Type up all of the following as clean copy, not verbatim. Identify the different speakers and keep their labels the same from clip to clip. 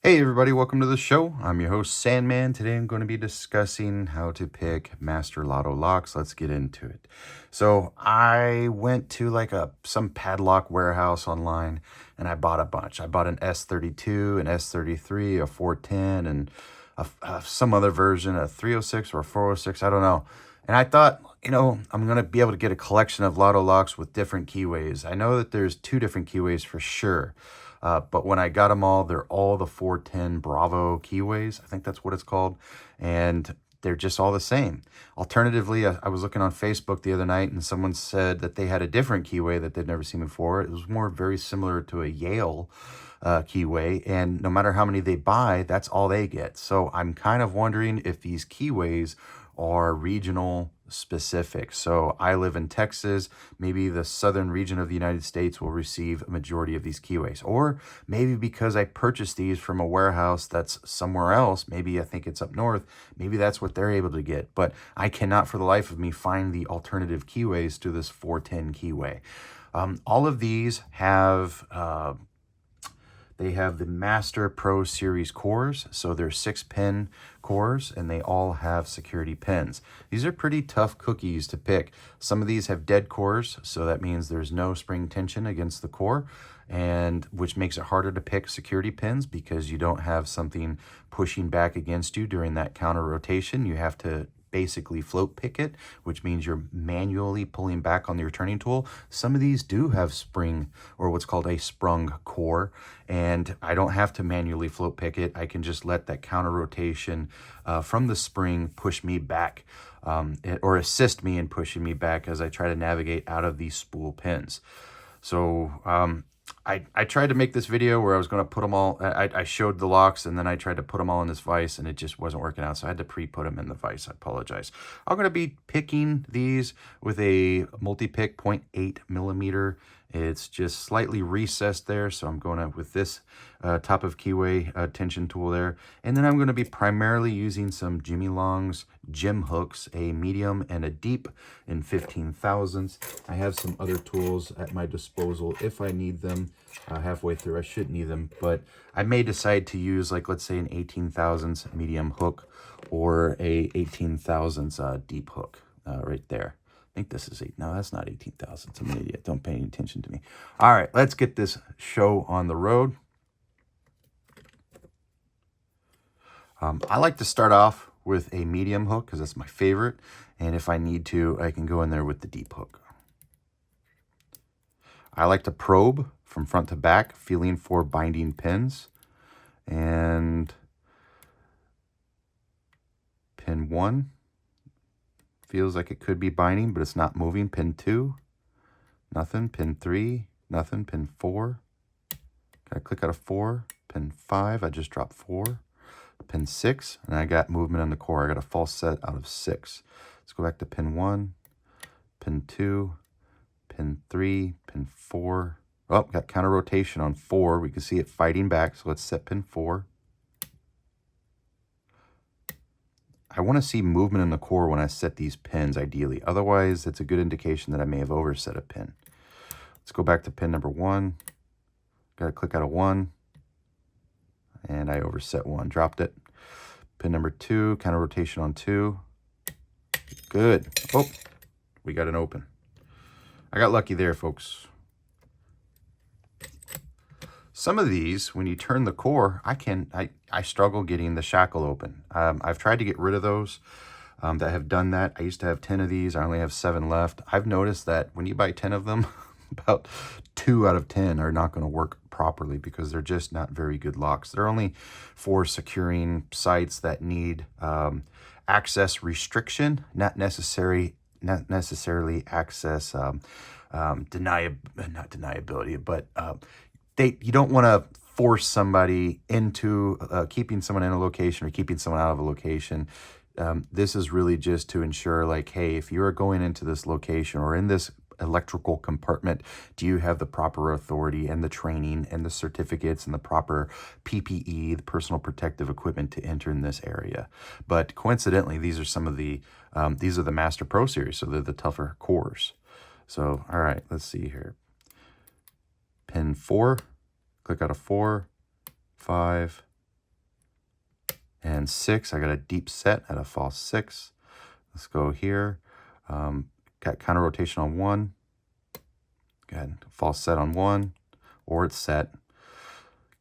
Speaker 1: Hey everybody, welcome to the show. I'm your host Sandman. Today I'm going to be discussing how to pick master lotto locks. Let's get into it. So I went to some padlock warehouse online and I bought a bunch. I bought an S32, an S33, a 410, and some other version, a 306 or a 406, I don't know. And I thought, I'm going to be able to get a collection of lotto locks with different keyways. I know that there's two different keyways for sure. But when I got them all, they're all the 410 Bravo keyways. I think that's what it's called. And they're just all the same. Alternatively, I was looking on Facebook the other night and someone said that they had a different keyway that they'd never seen before. It was more very similar to a Yale keyway. And no matter how many they buy, that's all they get. So I'm kind of wondering if these keyways are regional specific. So I live in Texas. Maybe the southern region of the United States will receive a majority of these keyways. Or maybe because I purchased these from a warehouse that's somewhere else, maybe I think it's up north, maybe that's what they're able to get. But I cannot for the life of me find the alternative keyways to this 410 keyway. All of these have they have the Master Pro Series cores, so they're 6-pin cores, and they all have security pins. These are pretty tough cookies to pick. Some of these have dead cores, so that means there's no spring tension against the core, and which makes it harder to pick security pins because you don't have something pushing back against you during that counter rotation. You have to basically float pick it, which means you're manually pulling back on your turning tool. Some of these do have spring, or what's called a sprung core, and I don't have to manually float pick it. I can just let that counter rotation from the spring push me back, or assist me in pushing me back as I try to navigate out of these spool pins. So I tried to make this video where I was going to put them all, I showed the locks and then I tried to put them all in this vise and it just wasn't working out. So I had to pre-put them in the vise. I apologize. I'm going to be picking these with a Multipick 0.8 millimeter. It's just slightly recessed there. So I'm going with this top of keyway tension tool there. And then I'm going to be primarily using some Jimy Longs gem hooks, a medium and a deep in 15 thousandths. I have some other tools at my disposal if I need them halfway through. I shouldn't need them, but I may decide to use, like, let's say an 18 thousandths medium hook or a 18 thousandths deep hook right there. I think this is no, that's not 18 thousandths. I'm an idiot. Don't pay any attention to me. All right, let's get this show on the road. I like to start off with a medium hook because that's my favorite. And if I need to, I can go in there with the deep hook. I like to probe from front to back, feeling for binding pins. And pin 1 feels like it could be binding, but it's not moving. Pin 2, nothing. Pin 3, nothing. Pin 4, I click out of 4. Pin 5, I just dropped 4. Pin 6, and I got movement on the core. I got a false set out of 6. Let's go back to pin 1, pin 2, pin 3, pin 4. Oh, got counter rotation on 4. We can see it fighting back, so let's set pin 4. I want to see movement in the core when I set these pins, ideally. Otherwise, it's a good indication that I may have overset a pin. Let's go back to pin number 1. Got to click out of 1. And I overset 1, dropped it. Pin number 2, counter rotation on 2. Good. Oh, we got an open. I got lucky there, folks. Some of these, when you turn the core, I struggle getting the shackle open. I've tried to get rid of those that have done that. I used to have 10 of these. I only have 7 left. I've noticed that when you buy 10 of them, about 2 out of 10 are not going to work properly because they're just not very good locks. They're only for securing sites that need access restriction, not necessarily access not deniability, but you don't want to force somebody into keeping someone in a location or keeping someone out of a location. This is really just to ensure, like, hey, if you're going into this location or in this electrical compartment, do you have the proper authority and the training and the certificates and the proper PPE, the personal protective equipment to enter in this area? But coincidentally, these are some of the these are the Master Pro series, so they're the tougher cores. So all right, let's see here. Pin 4, click out of 4, 5, and 6. I got a deep set at a false 6. Let's go here. Got counter rotation on 1. Good. False set on 1, or it's set.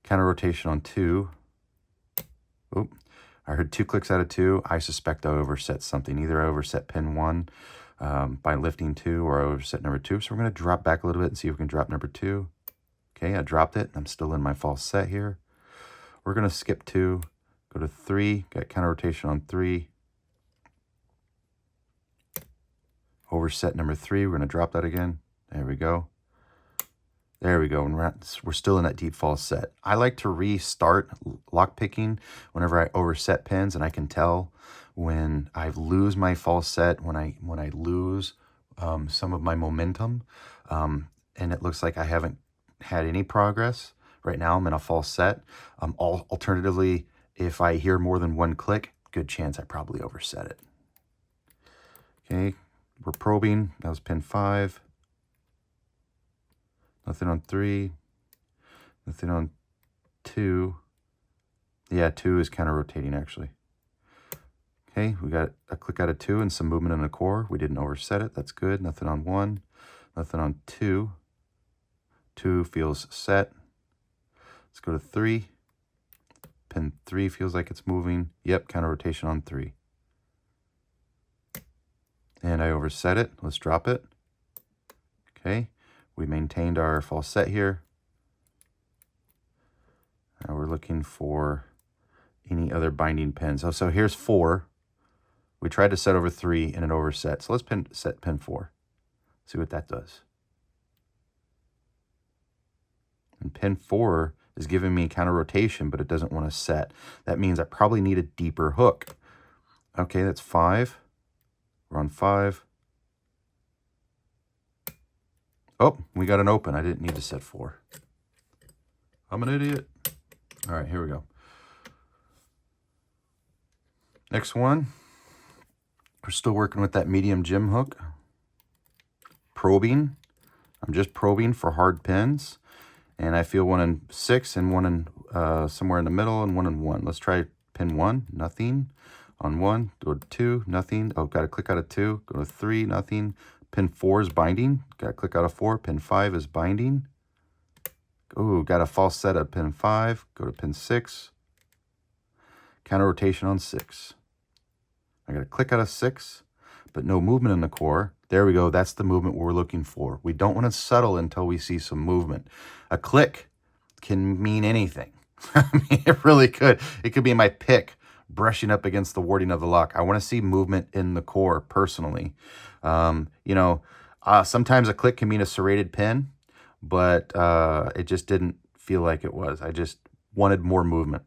Speaker 1: Counter rotation on 2. Oop. I heard 2 clicks out of 2. I suspect I overset something. Either I overset pin 1 by lifting 2, or I overset number 2. So we're going to drop back a little bit and see if we can drop number 2. Okay, I dropped it. I'm still in my false set here. We're going to skip 2, go to 3, got counter rotation on 3. Overset number 3. We're going to drop that again. There we go. There we go. And we're still in that deep false set. I like to restart lock picking whenever I overset pins, and I can tell when I lose my false set, when I lose some of my momentum, and it looks like I haven't had any progress. Right now I'm in a false set. Alternatively, if I hear more than 1 click, good chance I probably overset it. Okay, we're probing. That was pin 5. Nothing on 3. Nothing on 2. Yeah, 2 is counter rotating actually. Okay, we got a click out of 2 and some movement in the core. We didn't overset it. That's good. Nothing on 1. Nothing on 2. 2 feels set. Let's go to 3. Pin 3 feels like it's moving. Yep, counter rotation on 3. And I overset it. Let's drop it. Okay, we maintained our false set here. Now we're looking for any other binding pins. Oh, so here's 4. We tried to set over 3 and it overset. So let's set pin 4. See what that does. And pin 4 is giving me counter rotation, but it doesn't want to set. That means I probably need a deeper hook. Okay, that's 5. We're on 5. Oh, we got an open. I didn't need to set 4. I'm an idiot. All right, here we go. Next one. We're still working with that medium gym hook. Probing. I'm just probing for hard pins. And I feel 1 in 6 and 1 in somewhere in the middle and 1 in 1. Let's try pin 1, nothing. On 1, go to 2, nothing. Oh, got to click out of 2, go to 3, nothing. Pin 4 is binding. Got to click out of 4. Pin 5 is binding. Oh, got a false set at pin 5. Go to pin 6. Counter rotation on 6. I got to click out of 6, but no movement in the core. There we go. That's the movement we're looking for. We don't want to settle until we see some movement. A click can mean anything. I mean, it really could. It could be my pick brushing up against the warding of the lock. I want to see movement in the core personally. Sometimes a click can mean a serrated pin, but it just didn't feel like it was. I just wanted more movement.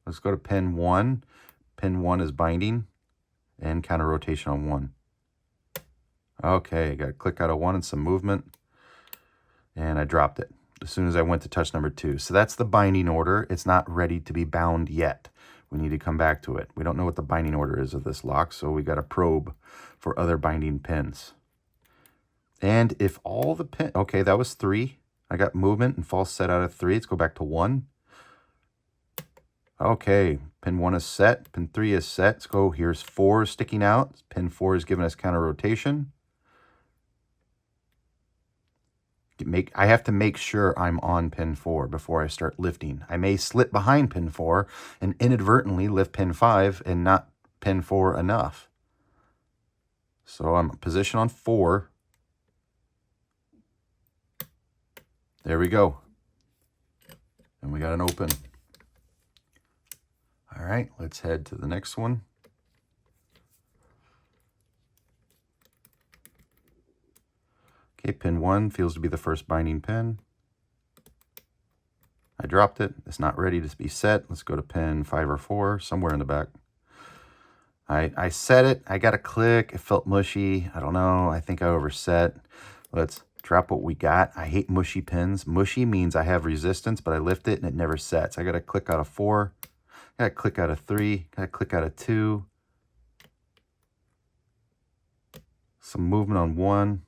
Speaker 1: Let's go to pin 1. Pin 1 is binding and counter rotation on 1. Okay, got to click out of 1 and some movement, and I dropped it as soon as I went to touch number 2. So that's the binding order. It's not ready to be bound yet. We need to come back to it. We don't know what the binding order is of this lock, so we got to probe for other binding pins. And if all the pin, okay, that was 3. I got movement and false set out of 3. Let's go back to 1. Okay, pin 1 is set. Pin 3 is set. Let's go. Here's 4 sticking out. Pin 4 is giving us counter rotation. I have to make sure I'm on pin 4 before I start lifting. I may slip behind pin 4 and inadvertently lift pin 5 and not pin 4 enough. So I'm positioned on 4. There we go. And we got an open. All right, let's head to the next one. Okay, pin 1 feels to be the first binding pin. I dropped it. It's not ready to be set. Let's go to pin 5 or 4, somewhere in the back. I set it. I got a click. It felt mushy. I don't know. I think I overset. Let's drop what we got. I hate mushy pins. Mushy means I have resistance, but I lift it and it never sets. I got to click out of 4. Got to click out of 3. Got to click out of 2. Some movement on 1.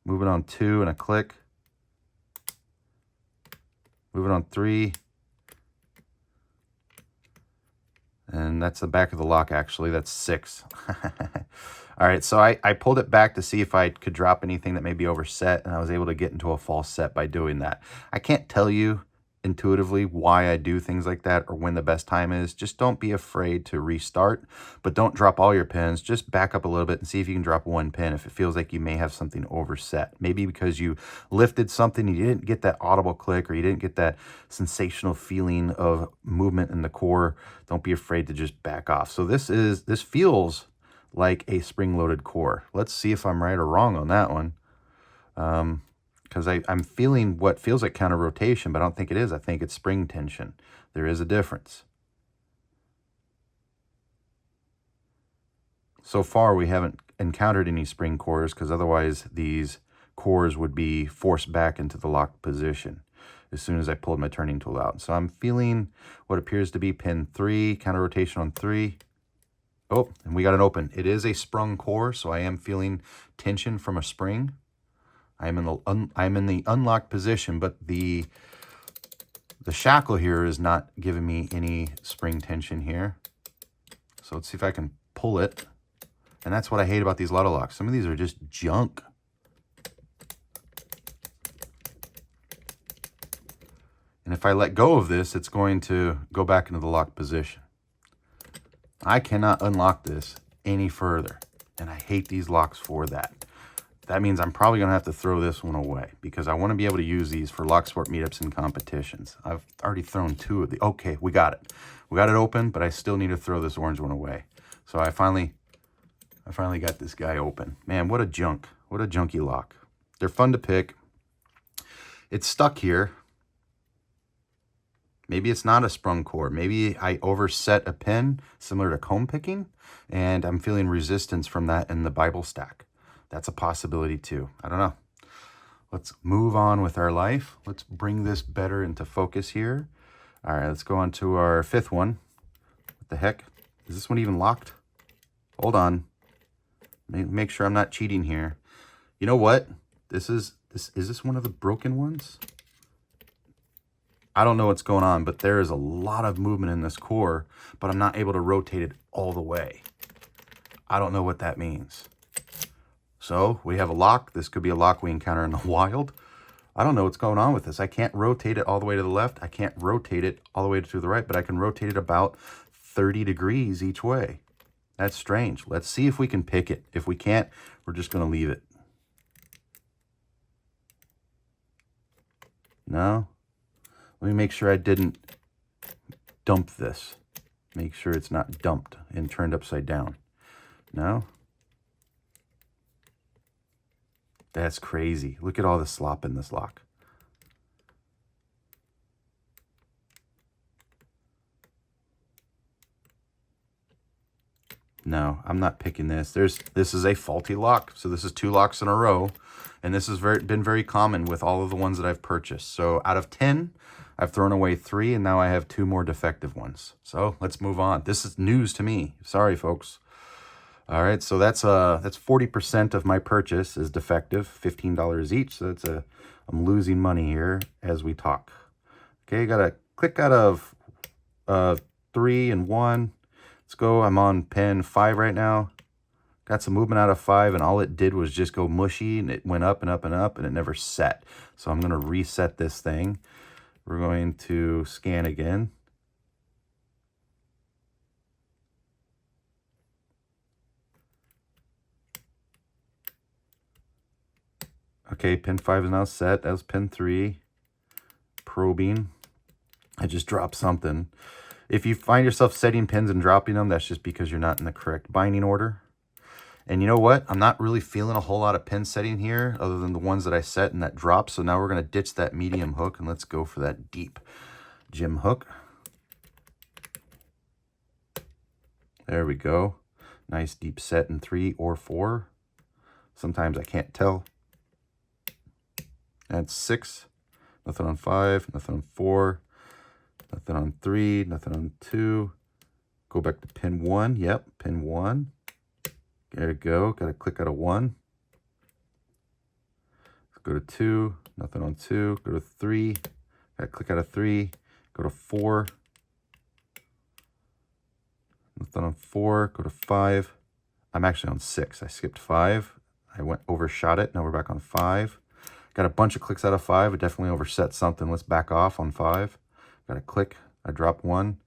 Speaker 1: Moving on 2 and a click. Moving on 3. That's the back of the lock, actually. That's 6. All right, so I pulled it back to see if I could drop anything that may be overset, and I was able to get into a false set by doing that. I can't tell you intuitively why I do things like that or when the best time is. Just don't be afraid to restart, but don't drop all your pins. Just back up a little bit and see if you can drop one pin if it feels like you may have something overset. Maybe because you lifted something, you didn't get that audible click, or you didn't get that sensational feeling of movement in the core. Don't be afraid to just back off. So this feels like a spring-loaded core. Let's see if I'm right or wrong on that one. Because I'm feeling what feels like counter rotation, but I don't think it is. I think it's spring tension. There is a difference. So far, we haven't encountered any spring cores, because otherwise these cores would be forced back into the locked position as soon as I pulled my turning tool out. So I'm feeling what appears to be pin 3, counter rotation on 3. Oh, and we got an open. It is a sprung core, so I am feeling tension from a spring. I'm in the unlocked position, but the shackle here is not giving me any spring tension here. So let's see if I can pull it. And that's what I hate about these Loto locks. Some of these are just junk. And if I let go of this, it's going to go back into the locked position. I cannot unlock this any further, and I hate these locks for that. That means I'm probably going to have to throw this one away, because I want to be able to use these for lock sport meetups and competitions. I've already thrown 2 of the. Okay, we got it. We got it open, but I still need to throw this orange one away. So I finally got this guy open. Man, what a junk. What a junky lock. They're fun to pick. It's stuck here. Maybe it's not a sprung core. Maybe I overset a pin similar to comb picking, and I'm feeling resistance from that in the Bible stack. That's a possibility too. I don't know. Let's move on with our life. Let's bring this better into focus here. All right, let's go on to our 5th one. What the heck? Is this one even locked? Hold on. Make sure I'm not cheating here. You know what? Is this one of the broken ones? I don't know what's going on, but there is a lot of movement in this core, but I'm not able to rotate it all the way. I don't know what that means. So we have a lock. This could be a lock we encounter in the wild. I don't know what's going on with this. I can't rotate it all the way to the left. I can't rotate it all the way to the right, but I can rotate it about 30 degrees each way. That's strange. Let's see if we can pick it. If we can't, we're just going to leave it. No? Let me make sure I didn't dump this. Make sure it's not dumped and turned upside down. No? That's crazy. Look at all the slop in this lock. No, I'm not picking this. This is a faulty lock. So this is 2 locks in a row. And this has been very common with all of the ones that I've purchased. So out of 10, I've thrown away 3, and now I have 2 more defective ones. So let's move on. This is news to me. Sorry, folks. All right, so that's 40% of my purchase is defective, $15 each. So I'm losing money here as we talk. Okay, got to click out of 3 and 1. Let's go. I'm on pin 5 right now. Got some movement out of 5, and all it did was just go mushy, and it went up and up and up, and it never set. So I'm going to reset this thing. We're going to scan again. Okay, pin 5 is now set. That was pin 3. Probing. I just dropped something. If you find yourself setting pins and dropping them, that's just because you're not in the correct binding order. And you know what? I'm not really feeling a whole lot of pin setting here other than the ones that I set and that drop. So now we're going to ditch that medium hook and let's go for that deep Jim hook. There we go. Nice deep set in 3 or 4. Sometimes I can't tell. That's 6. Nothing on 5. Nothing on 4. Nothing on 3. Nothing on 2. Go back to pin 1. Yep, pin 1. There we go. Got to click out of 1. Let's go to 2. Nothing on 2. Go to 3. Got to click out of 3. Go to 4. Nothing on 4. Go to 5. I'm actually on 6. I skipped 5. I overshot it. Now we're back on 5. Got a bunch of clicks out of 5. I definitely overset something. Let's back off on 5. Got a click. I dropped 1.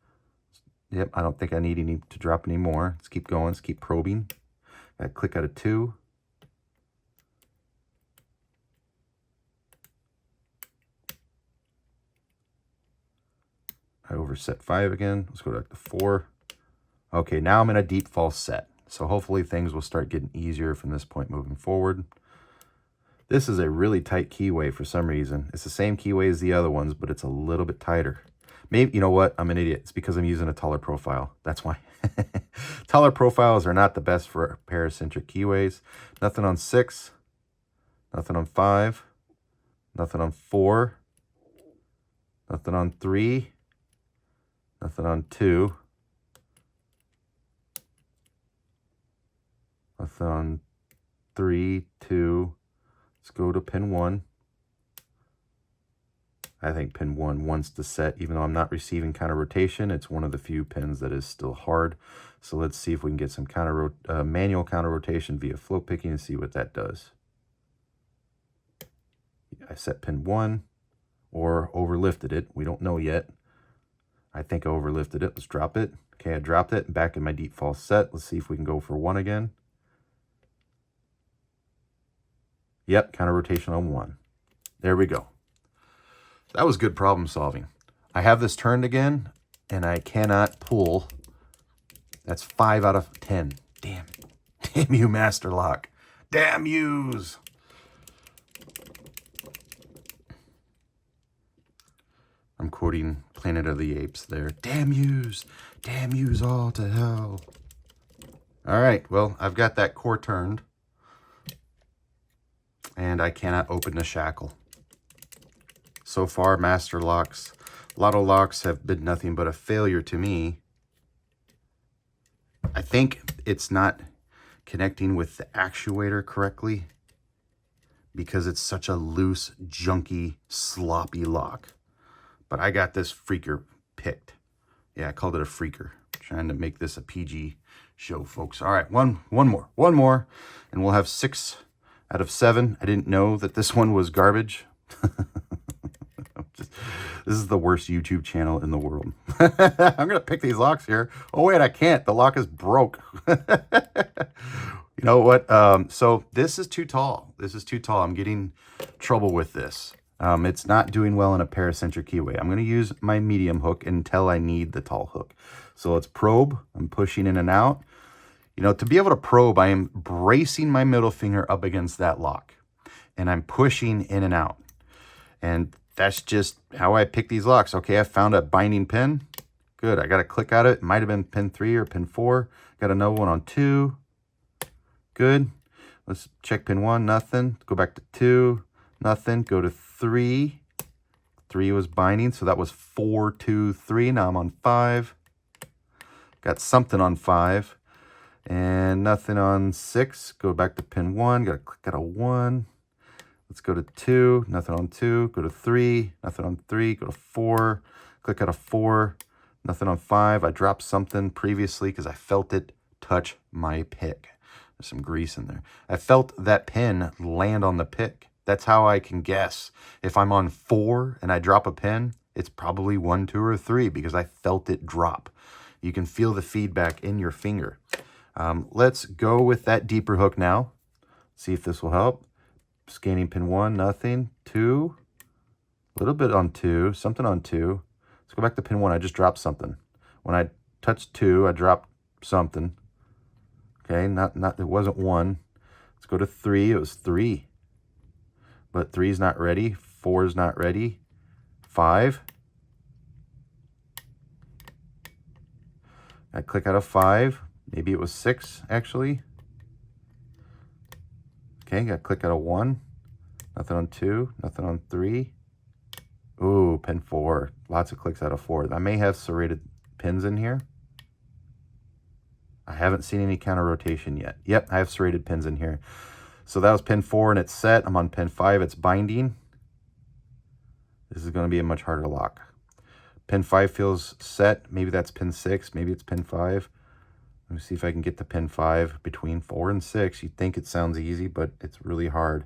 Speaker 1: Yep, I don't think I need to drop any more. Let's keep going. Let's keep probing. Got a click out of 2. I overset 5 again. Let's go back to 4. Okay, now I'm in a deep false set. So hopefully things will start getting easier from this point moving forward. This is a really tight keyway for some reason. It's the same keyway as the other ones, but it's a little bit tighter. Maybe, you know what? I'm an idiot. It's because I'm using a taller profile. That's why. Taller profiles are not the best for paracentric keyways. Nothing on 6. Nothing on 5. Nothing on 4. Nothing on 3. Nothing on 2. Nothing on 3, 2. Let's go to pin 1. I think pin 1 wants to set, even though I'm not receiving counter rotation. It's one of the few pins that is still hard. So let's see if we can get some manual counter rotation via float picking and see what that does. I set pin 1 or overlifted it. We don't know yet. I think I overlifted it. Let's drop it. Okay, I dropped it. Back in my deep false set. Let's see if we can go for 1 again. Yep, counter rotation on 1. There we go. That was good problem solving. I have this turned again, and I cannot pull. That's 5 out of 10. Damn. Damn you, Master Lock. Damn yous. I'm quoting Planet of the Apes there. Damn yous. Damn yous all to hell. All right, well, I've got that core turned. And I cannot open the shackle. So far, Master Locks, Loto Locks have been nothing but a failure to me. I think it's not connecting with the actuator correctly because it's such a loose, junky, sloppy lock. But I got this freaker picked. Yeah, I called it a freaker. Trying to make this a PG show, folks. All right, one more, and we'll have 6 out of 7. I didn't know that this one was garbage. This is the worst YouTube channel in the world. I'm going to pick these locks here. Oh, wait, I can't. The lock is broke. You know what? So this is too tall. This is too tall. I'm getting trouble with this. It's not doing well in a paracentric keyway. I'm going to use my medium hook until I need the tall hook. So let's probe. I'm pushing in and out. You know, to be able to probe, I am bracing my middle finger up against that lock. And I'm pushing in and out. And that's just how I pick these locks. Okay, I found a binding pin. Good, I got to click out it. It might have been pin 3 or pin 4. Got another one on 2. Good. Let's check pin 1, nothing. Go back to 2, nothing. Go to 3. 3 was binding, so that was 4, 2, 3. Now I'm on 5. Got something on 5. And nothing on 6. Go back to pin 1. Got to click out a 1. Let's go to 2. Nothing on 2. Go to 3. Nothing on 3. Go to 4. Click out a 4. Nothing on 5. I dropped something previously because I felt it touch my pick. There's some grease in there. I felt that pin land on the pick. That's how I can guess. If I'm on 4 and I drop a pin, it's probably 1, 2, or 3 because I felt it drop. You can feel the feedback in your finger. Let's go with that deeper hook now. See if this will help. Scanning pin 1, nothing. 2, a little bit on 2, something on 2. Let's go back to pin 1. I just dropped something. When I touched 2, I dropped something. Okay, it wasn't 1. Let's go to 3. It was 3. But 3 is not ready. 4 is not ready. 5. I click out of 5. Maybe it was 6, actually. Okay, got to click out of 1. Nothing on 2. Nothing on 3. Ooh, pin 4. Lots of clicks out of 4. I may have serrated pins in here. I haven't seen any counter rotation yet. Yep, I have serrated pins in here. So that was pin 4 and it's set. I'm on pin 5. It's binding. This is going to be a much harder lock. Pin 5 feels set. Maybe that's pin 6. Maybe it's pin 5. Let me see if I can get to pin 5 between 4 and 6. You'd think it sounds easy, but it's really hard.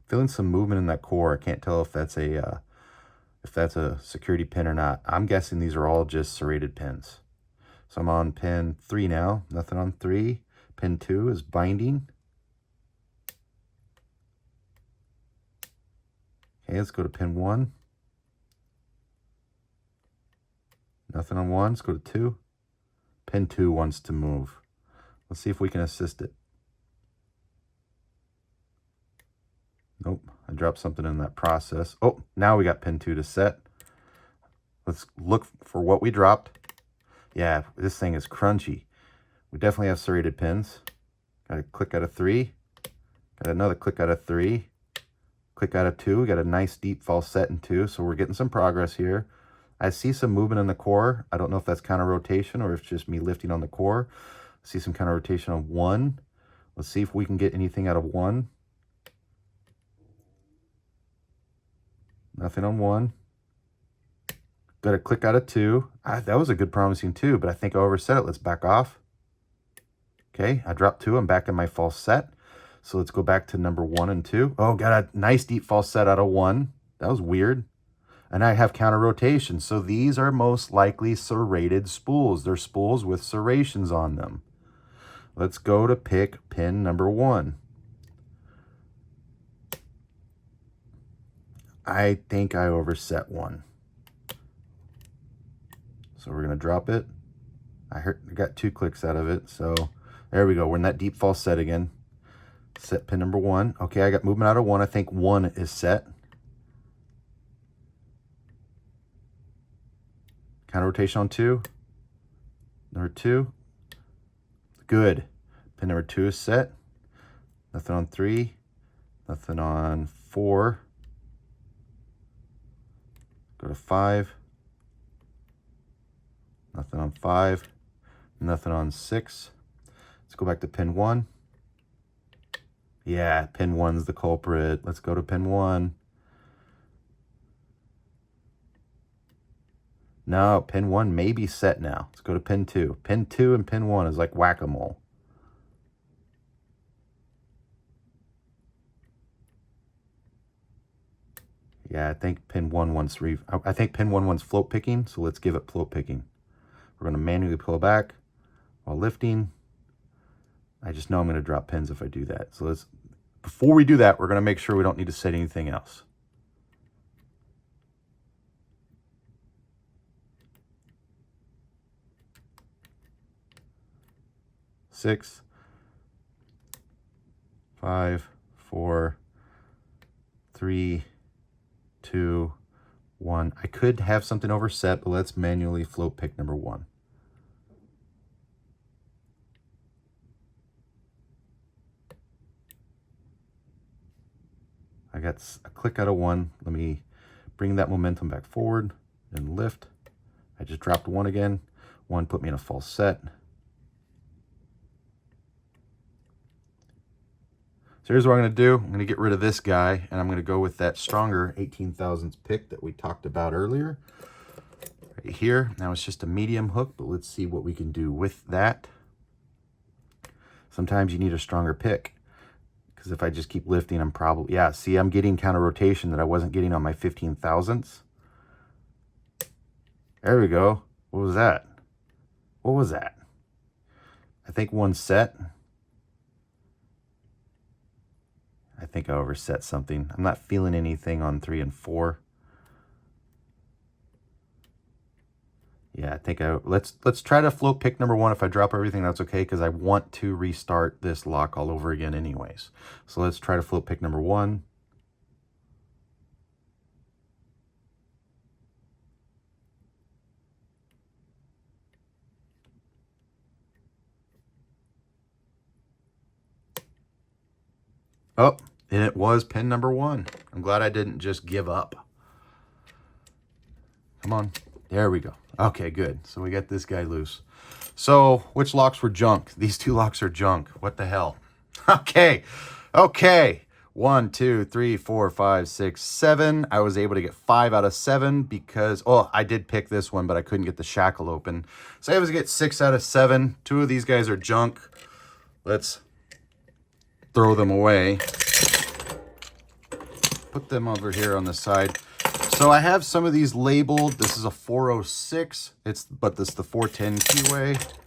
Speaker 1: Feeling some movement in that core. I can't tell if that's a security pin or not. I'm guessing these are all just serrated pins. So I'm on pin 3 now. Nothing on 3. Pin 2 is binding. Okay, let's go to pin 1. Nothing on 1. Let's go to 2. Pin 2 wants to move. Let's see if we can assist it. Nope, I dropped something in that process. Oh, now we got pin 2 to set. Let's look for what we dropped. Yeah, this thing is crunchy. We definitely have serrated pins. Got a click out of 3. Got another click out of 3. Click out of 2. We got a nice deep falset in 2, so we're getting some progress here. I see some movement in the core. I don't know if that's counter rotation or if it's just me lifting on the core. I see some counter rotation on 1. Let's see if we can get anything out of 1. Nothing on 1. Got a click out of 2. That was a good promising 2, but I think I overset it. Let's back off. Okay, I dropped 2. I'm back in my false set. So let's go back to number 1 and 2. Oh, got a nice deep false set out of 1. That was weird. And I have counter rotation. So these are most likely serrated spools. They're spools with serrations on them. Let's go to pick pin number 1. I think I overset 1. So we're going to drop it. I got 2 clicks out of it. So there we go. We're in that deep false set again. Set pin number 1. Okay, I got movement out of 1. I think 1 is set. Counter rotation on 2. Number 2. Good. Pin number 2 is set. Nothing on 3. Nothing on 4. Go to 5. Nothing on 5. Nothing on 6. Let's go back to pin 1. Yeah, pin 1's the culprit. Let's go to pin 1. No, pin 1 may be set now. Let's go to pin 2. Pin 2 and pin 1 is like whack-a-mole. Yeah, I think pin 1 wants float picking, so let's give it float picking. We're going to manually pull back while lifting. I just know I'm going to drop pins if I do that. So before we do that, we're going to make sure we don't need to set anything else. Six, 5, 4, 3, 2, 1. I could have something overset, but let's manually float pick number 1. I got a click out of 1. Let me bring that momentum back forward and lift. I just dropped 1 again. 1 put me in a false set. So here's what I'm going to do. I'm going to get rid of this guy, and I'm going to go with that stronger 18 thousandths pick that we talked about earlier. Right here. Now it's just a medium hook, but let's see what we can do with that. Sometimes you need a stronger pick, because if I just keep lifting, I'm probably... Yeah, see, I'm getting counter rotation that I wasn't getting on my 15 thousandths. There we go. What was that? What was that? I think 1 set. I think I overset something. I'm not feeling anything on 3 and 4. Yeah, I think let's try to float pick number 1. If I drop everything, that's okay, because I want to restart this lock all over again anyways. So let's try to float pick number 1. Oh, and it was pin number 1. I'm glad I didn't just give up. Come on. There we go. Okay, good. So we got this guy loose. So which locks were junk? These 2 locks are junk. What the hell? Okay. 1, 2, 3, 4, 5, 6, 7. I was able to get 5 out of 7 because, oh, I did pick this one, but I couldn't get the shackle open. So I was able to get 6 out of 7. 2 of these guys are junk. Let's throw them away. Put them over here on the side. So I have some of these labeled. This is a 406. But this is the 410 Keyway.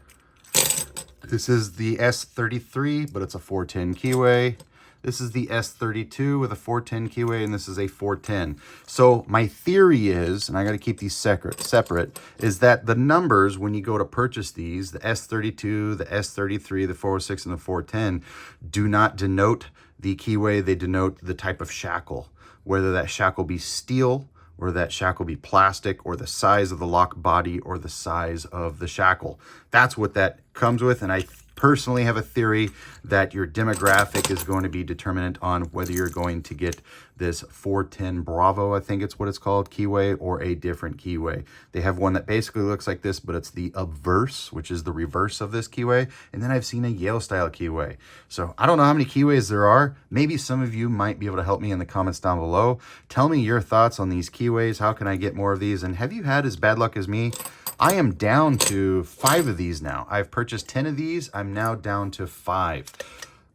Speaker 1: This is the S33, but it's a 410 Keyway. This is the S32 with a 410 Keyway, and this is a 410. So my theory is, and I got to keep these separate, is that the numbers, when you go to purchase these, the S32, the S33, the 406, and the 410, do not denote the Keyway. They denote the type of shackle, whether that shackle be steel, or that shackle be plastic, or the size of the lock body, or the size of the shackle. That's what that comes with, and I personally have a theory that your demographic is going to be determinant on whether you're going to get this 410 Bravo, I think it's what it's called, Keyway, or a different Keyway. They have one that basically looks like this, but it's the obverse, which is the reverse of this Keyway. And then I've seen a Yale style Keyway. So I don't know how many Keyways there are. Maybe some of you might be able to help me in the comments down below. Tell me your thoughts on these Keyways. How can I get more of these? And have you had as bad luck as me? I am down to 5 of these now. I've purchased 10 of these. I'm now down to 5.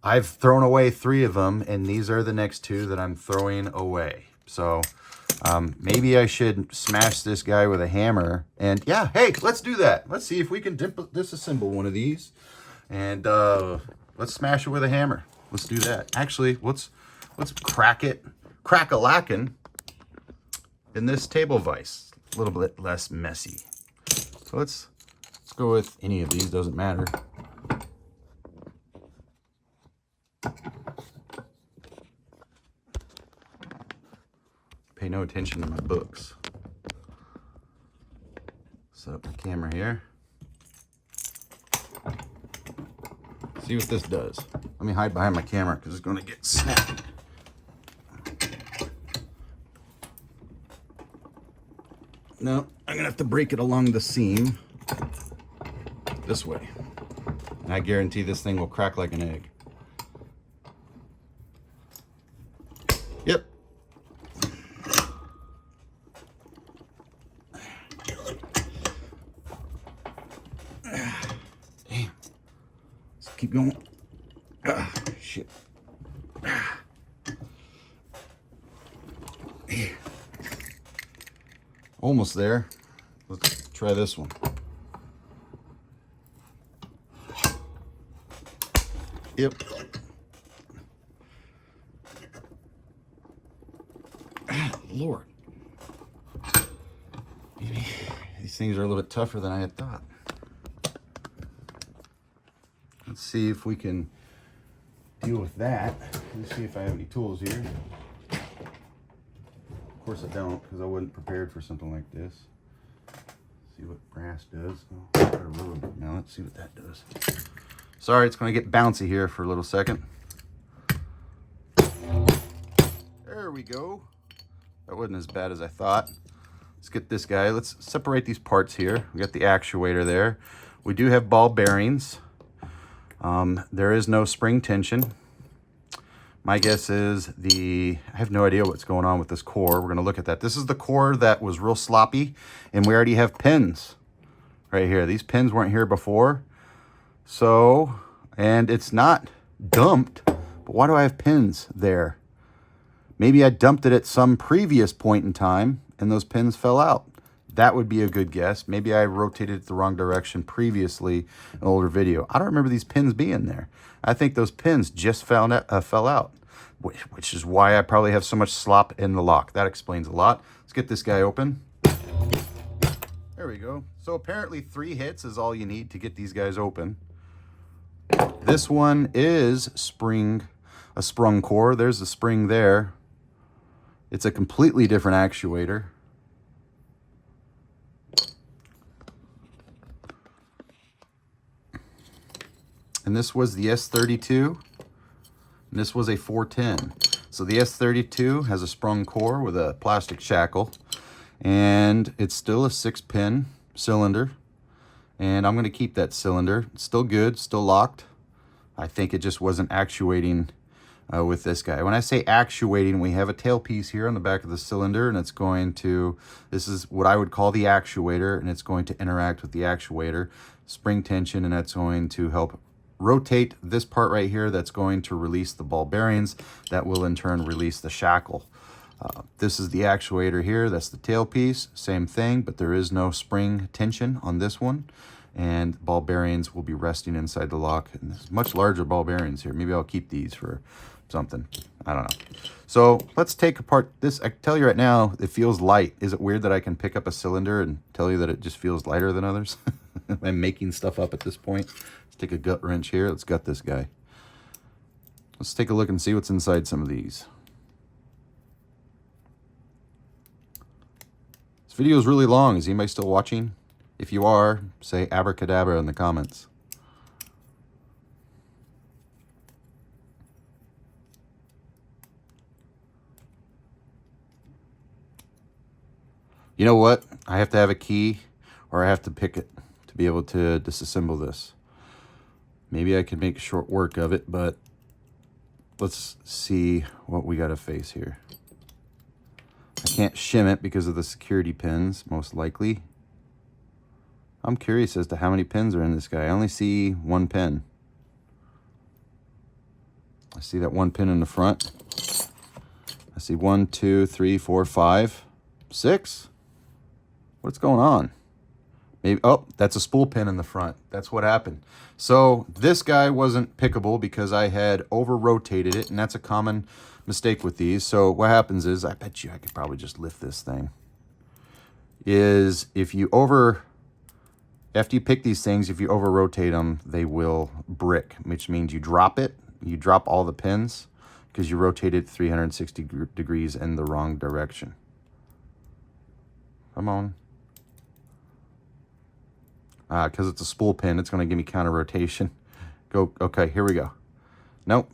Speaker 1: I've thrown away 3 of them, and these are the next 2 that I'm throwing away. So maybe I should smash this guy with a hammer. And yeah, hey, let's do that. Let's see if we can disassemble one of these. And let's smash it with a hammer. Let's do that. Actually, let's crack it, crack-a-lackin' in this table vise. A little bit less messy. So let's go with any of these, doesn't matter. Pay no attention to my books. Set up the camera here. See what this does. Let me hide behind my camera because it's going to get snapped. No, I'm going to have to break it along the seam this way. And I guarantee this thing will crack like an egg. Yep. Damn. Let's keep going. Shit. Almost there. Let's try this one. Yep. Lord. Maybe these things are a little bit tougher than I had thought. Let's see if we can deal with that. Let's see if I have any tools here. Of course I don't, because I wasn't prepared for something like this. See what brass does. Now let's see what that does. Sorry, it's going to get bouncy here for a little second. There we go. That wasn't as bad as I thought. Let's get this guy. Let's separate these parts here. We got the actuator there. We do have ball bearings. There is no spring tension. My guess is I have no idea what's going on with this core. We're going to look at that. This is the core that was real sloppy, and we already have pins right here. These pins weren't here before. So, and it's not dumped, but why do I have pins there? Maybe I dumped it at some previous point in time, and those pins fell out. That would be a good guess. Maybe I rotated it the wrong direction previously in an older video. I don't remember these pins being there. I think those pins just fell out, which is why I probably have so much slop in the lock. That explains a lot. Let's get this guy open. There we go. So apparently 3 hits is all you need to get these guys open. This one is a sprung core. There's the spring there. It's a completely different actuator. And this was the S32, and this was a 410. So the S32 has a sprung core with a plastic shackle, and it's still a 6-pin cylinder, and I'm going to keep that cylinder. It's still good, still locked. I think it just wasn't actuating with this guy. When I say actuating, we have a tailpiece here on the back of the cylinder, and it's going to, this is what I would call the actuator, and it's going to interact with the actuator, spring tension, and that's going to help rotate this part right here. That's going to release the ball bearings. That will in turn release the shackle. This is the actuator here. That's the tailpiece. Same thing, but there is no spring tension on this one. And ball bearings will be resting inside the lock. And there's much larger ball bearings here. Maybe I'll keep these for something. I don't know. So let's take apart this. I can tell you right now, it feels light. Is it weird that I can pick up a cylinder and tell you that it just feels lighter than others? I'm making stuff up at this point. Let's take a gut wrench here. Let's gut this guy. Let's take a look and see what's inside some of these. This video is really long. Is anybody still watching? If you are, say abracadabra in the comments. You know what? I have to have a key, or I have to pick it to be able to disassemble this. Maybe I can make short work of it, but let's see what we got to face here. I can't shim it because of the security pins, most likely. I'm curious as to how many pins are in this guy. I only see one pin. I see that one pin in the front. I see 1, 2, 3, 4, 5, 6. What's going on? Maybe, oh, that's a spool pin in the front. That's what happened. So this guy wasn't pickable because I had over-rotated it, and that's a common mistake with these. So what happens is, I bet you I could probably just lift this thing, is after you pick these things, if you over-rotate them, they will brick, which means you drop it. You drop all the pins because you rotated 360 degrees in the wrong direction. Come on. Because it's a spool pin, it's going to give me counter rotation. Go. Okay, here we go. Nope.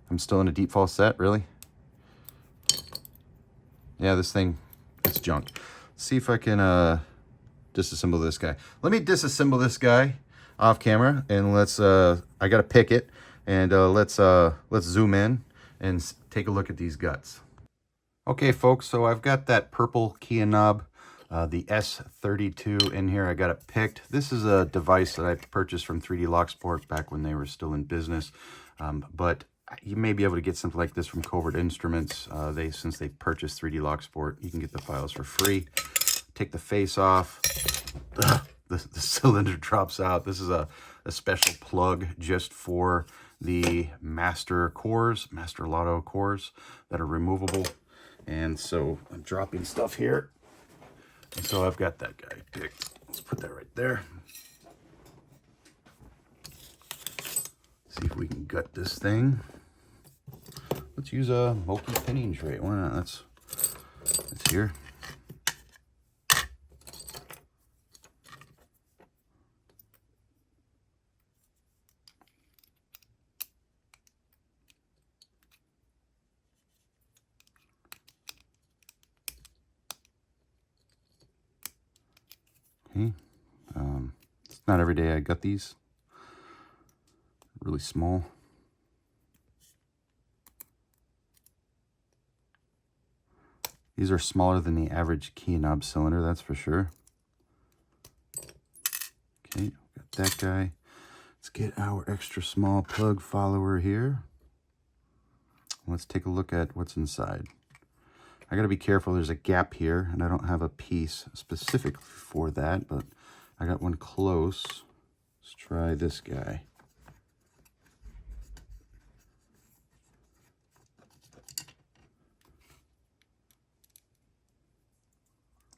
Speaker 1: I'm still in a deep fall set, really? Yeah, this thing, it's junk. Let's see if I can disassemble this guy. Let me disassemble this guy off camera, and let's, I got to pick it, and let's zoom in and take a look at these guts. Okay, folks, so I've got that purple key and knob, the S32 in here. I got it picked. This is a device that I purchased from 3D Locksport back when they were still in business. But you may be able to get something like this from Covert Instruments. Since they purchased 3D Locksport, you can get the files for free. Take the face off. The cylinder drops out. This is a special plug just for the master Loto cores that are removable. And so I'm dropping stuff here. And so I've got that guy picked. Let's put that right there. See if we can gut this thing. Let's use a multi pinning tray. Why not? That's here. Okay. It's not every day I gut these. Really small. These are smaller than the average key and knob cylinder, that's for sure. Okay, got that guy. Let's get our extra small plug follower here. Let's take a look at what's inside. I gotta be careful, there's a gap here, and I don't have a piece specific for that, but I got one close. Let's try this guy.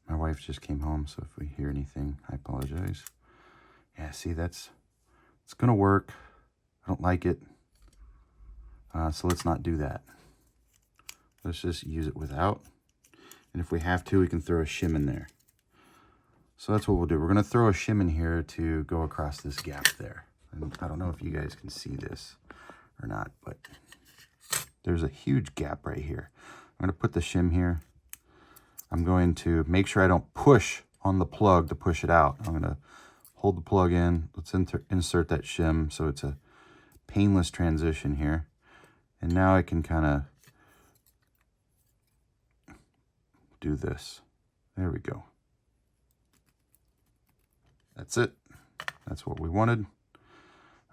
Speaker 1: My wife just came home, so if we hear anything, I apologize. Yeah, see, it's gonna work. I don't like it. So let's not do that. Let's just use it without. And if we have to, we can throw a shim in there. So that's what we'll do. We're gonna throw a shim in here to go across this gap there. And I don't know if you guys can see this or not, but there's a huge gap right here. I'm gonna put the shim here. I'm going to make sure I don't push on the plug to push it out. I'm gonna hold the plug in. Let's insert that shim so it's a painless transition here. And now I can kind of do this. There we go. That's it. That's what we wanted.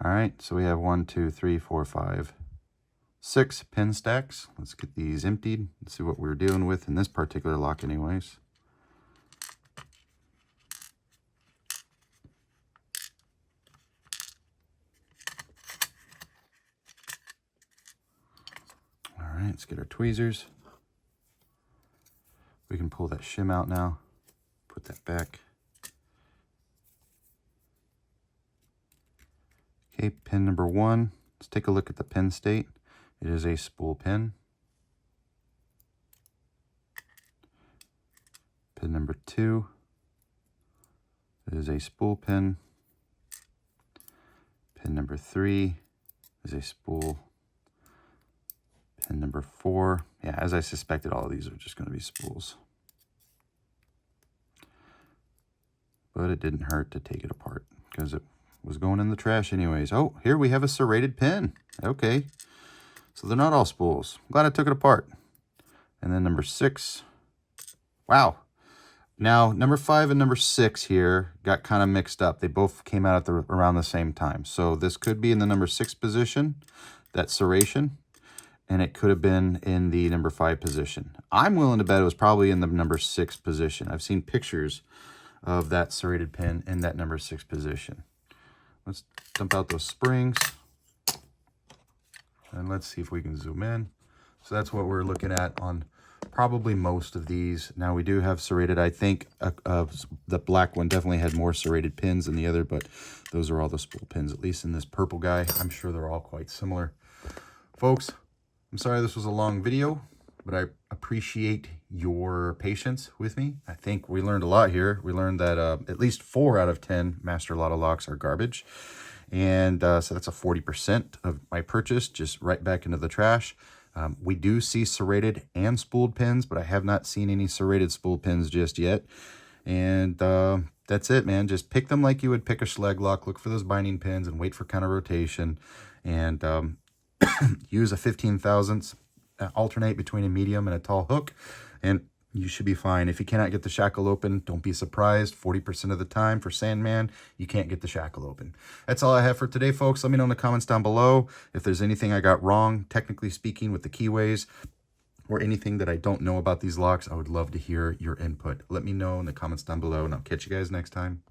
Speaker 1: All right, so we have 1, 2, 3, 4, 5, 6 pin stacks. Let's get these emptied and see what we're dealing with in this particular lock anyways. All right, let's get our tweezers. We can pull that shim out now. Put that back. Okay, pin number 1. Let's take a look at the pin state. It is a spool pin. Pin number 2. It is a spool pin. Pin number 3 is a spool. Pin number 4. Yeah, as I suspected, all of these are just going to be spools. But it didn't hurt to take it apart because it was going in the trash anyways. Oh, here we have a serrated pin. Okay. So they're not all spools. I'm glad I took it apart. And then number 6. Wow. Now, number 5 and number 6 here got kind of mixed up. They both came out at around the same time. So this could be in the number 6 position, that serration, and it could have been in the number 5 position. I'm willing to bet it was probably in the number 6 position. I've seen pictures of that serrated pin in that number 6 position. Let's dump out those springs. And let's see if we can zoom in. So that's what we're looking at on probably most of these. Now we do have serrated. I think the black one definitely had more serrated pins than the other, but those are all the spool pins, at least in this purple guy. I'm sure they're all quite similar. Folks, I'm sorry this was a long video, but I appreciate your patience with me. I think we learned a lot here. We learned that at least 4 out of 10 Master Loto locks are garbage. And so that's a 40% of my purchase, just right back into the trash. We do see serrated and spooled pins, but I have not seen any serrated spool pins just yet. And that's it, man. Just pick them like you would pick a Schleg lock. Look for those binding pins and wait for counter rotation. And use a 15 thousandths. Alternate between a medium and a tall hook, and you should be fine. If you cannot get the shackle open, don't be surprised. 40% of the time for Sandman, you can't get the shackle open. That's all I have for today, folks. Let me know in the comments down below if there's anything I got wrong, technically speaking, with the Keyways, or anything that I don't know about these locks. I would love to hear your input. Let me know in the comments down below, and I'll catch you guys next time.